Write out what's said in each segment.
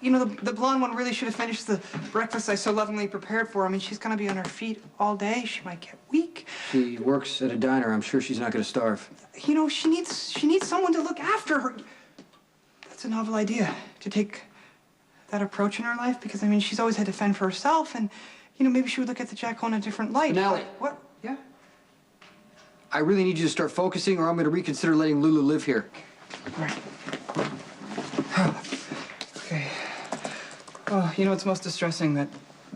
You know, the blonde one really should have finished the breakfast I so lovingly prepared for her. I mean, she's gonna be on her feet all day. She might get weak. She works at a diner. I'm sure she's not gonna starve. You know, she needs someone to look after her. That's a novel idea, to take that approach in her life, because, I mean, she's always had to fend for herself, and, you know, maybe she would look at the Jackal in a different light. Spinelli. What? Yeah? I really need you to start focusing, or I'm gonna reconsider letting Lulu live here. Right. Okay. Oh, you know, it's most distressing that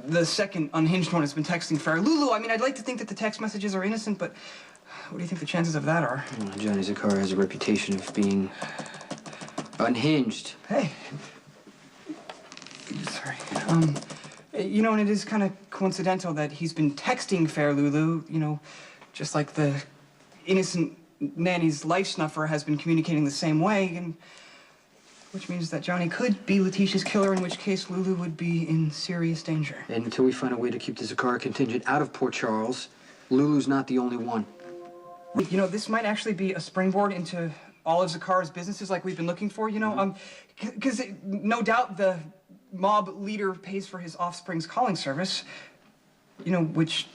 the second unhinged one has been texting Fair. Lulu, I mean, I'd like to think that the text messages are innocent, but what do you think the chances of that are? Well, Johnny Zakara has a reputation of being unhinged. Hey. Sorry. You know, and it is kind of coincidental that he's been texting Fair Lulu, you know, just like the innocent nanny's life snuffer has been communicating the same way, and which means that Johnny could be Letitia's killer, in which case Lulu would be in serious danger. And until we find a way to keep the Zakara contingent out of Port Charles, Lulu's not the only one. You know, this might actually be a springboard into all of Zakara's businesses like we've been looking for, you know, because no doubt the mob leader pays for his offspring's calling service, you know, which,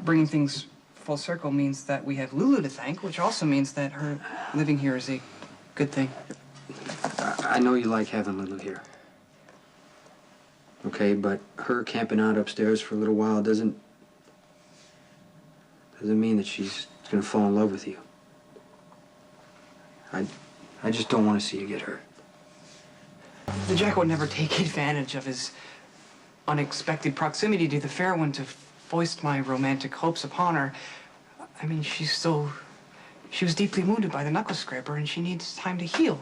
bringing things full circle, means that we have Lulu to thank, which also means that her living here is a good thing. I know you like having Lulu here. Okay, but her camping out upstairs for a little while doesn't mean that she's gonna fall in love with you. I just don't want to see you get hurt. The Jack would never take advantage of his unexpected proximity to the fair one to foist my romantic hopes upon her. I mean, she was deeply wounded by the knuckle scraper, and she needs time to heal,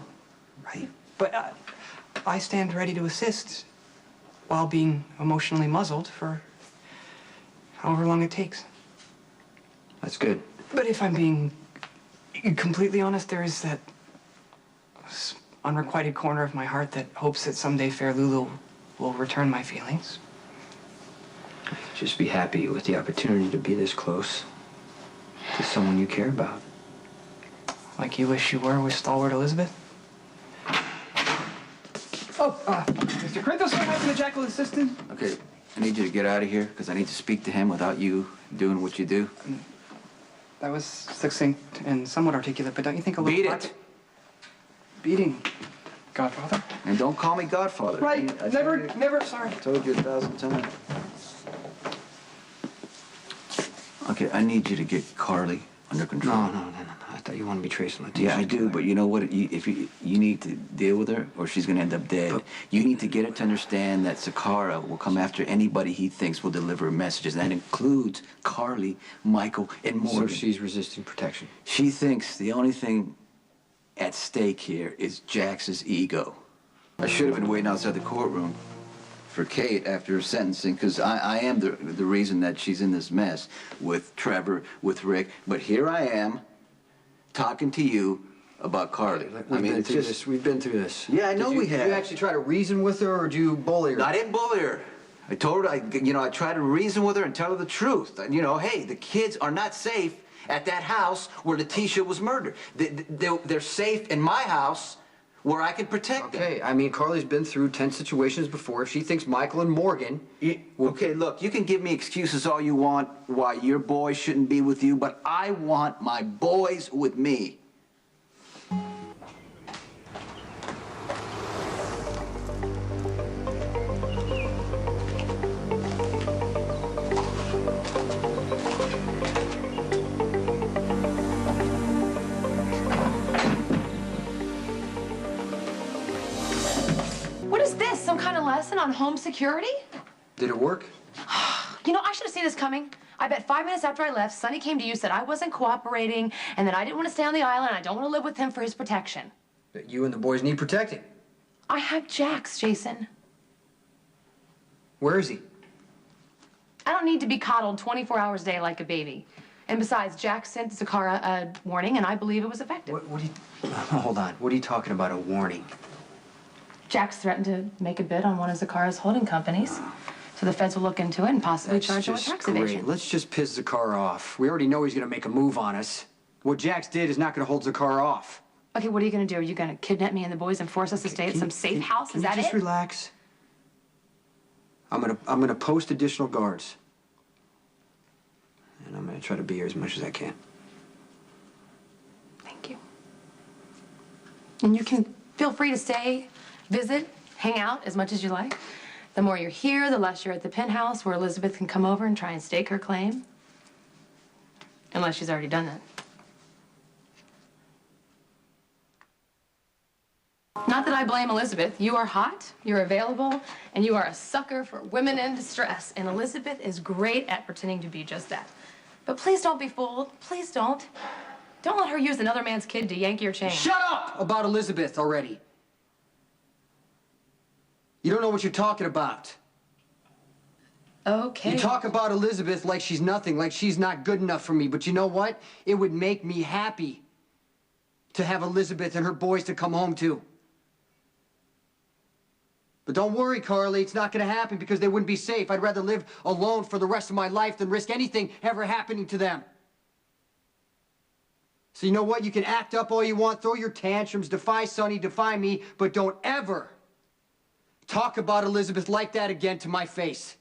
right? But I stand ready to assist while being emotionally muzzled for however long it takes. That's good. But if I'm being completely honest, there is that unrequited corner of my heart that hopes that someday Fair Lulu will return my feelings. Just be happy with the opportunity to be this close to someone you care about. Like you wish you were with Stalwart Elizabeth? Oh, Mr. Crinthos, I'm having the Jackal assistant. Okay, I need you to get out of here, because I need to speak to him without you doing what you do. That was succinct and somewhat articulate, but don't you think a little... Beat it! Beating Godfather? And don't call me Godfather. Right, never, sorry. I told you 1,000 times. Okay, I need you to get Carly under control. No. I thought you wanted to be tracing Letitia. Yeah, I do, but you know what? If you need to deal with her, or she's gonna end up dead. But you need to get her to understand that Zakara will come after anybody he thinks will deliver messages. That includes Carly, Michael, and Morgan. So she's resisting protection. She thinks the only thing at stake here is Jax's ego. I should have been waiting outside the courtroom for Kate after her sentencing, because I am the reason that she's in this mess with Trevor, with Rick. But here I am, talking to you about Carly. We've been through this. Yeah, I know we have. Did you actually try to reason with her, or did you bully her? I didn't bully her. I told her, I tried to reason with her and tell her the truth. You know, hey, the kids are not safe at that house where Letitia was murdered. They're safe in my house where I can protect them. Okay, I mean, Carly's been through 10 situations before. If she thinks Michael and Morgan... Okay, look, you can give me excuses all you want why your boys shouldn't be with you, but I want my boys with me. Some kind of lesson on home security? Did it work? You know, I should have seen this coming. I bet 5 minutes after I left, Sonny came to you, said I wasn't cooperating, and that I didn't want to stay on the island, and I don't want to live with him for his protection. That you and the boys need protecting. I have Jax, Jason. Where is he? I don't need to be coddled 24 hours a day like a baby. And besides, Jax sent Zakara a warning, and I believe it was effective. What are you... Hold on. What are you talking about, a warning? Jax threatened to make a bid on one of Zakara's holding companies. So the feds will look into it and possibly charge him with tax evasion. Let's just piss Zakara off. We already know he's going to make a move on us. What Jax did is not going to hold Zakara off. Okay, what are you going to do? Are you going to kidnap me and the boys and force us to stay at some safe house? Is that it? Just relax? I'm gonna post additional guards. And I'm gonna try to be here as much as I can. Thank you. And you can feel free to stay, visit, hang out as much as you like. The more you're here, the less you're at the penthouse where Elizabeth can come over and try and stake her claim. Unless she's already done that. Not that I blame Elizabeth. You are hot, you're available, and you are a sucker for women in distress. And Elizabeth is great at pretending to be just that. But please don't be fooled. Please don't. Don't let her use another man's kid to yank your chain. Shut up about Elizabeth already. You don't know what you're talking about. Okay. You talk about Elizabeth like she's nothing, like she's not good enough for me. But you know what? It would make me happy to have Elizabeth and her boys to come home to. But don't worry, Carly, it's not going to happen because they wouldn't be safe. I'd rather live alone for the rest of my life than risk anything ever happening to them. So you know what? You can act up all you want, throw your tantrums, defy Sonny, defy me, but don't ever talk about Elizabeth like that again to my face.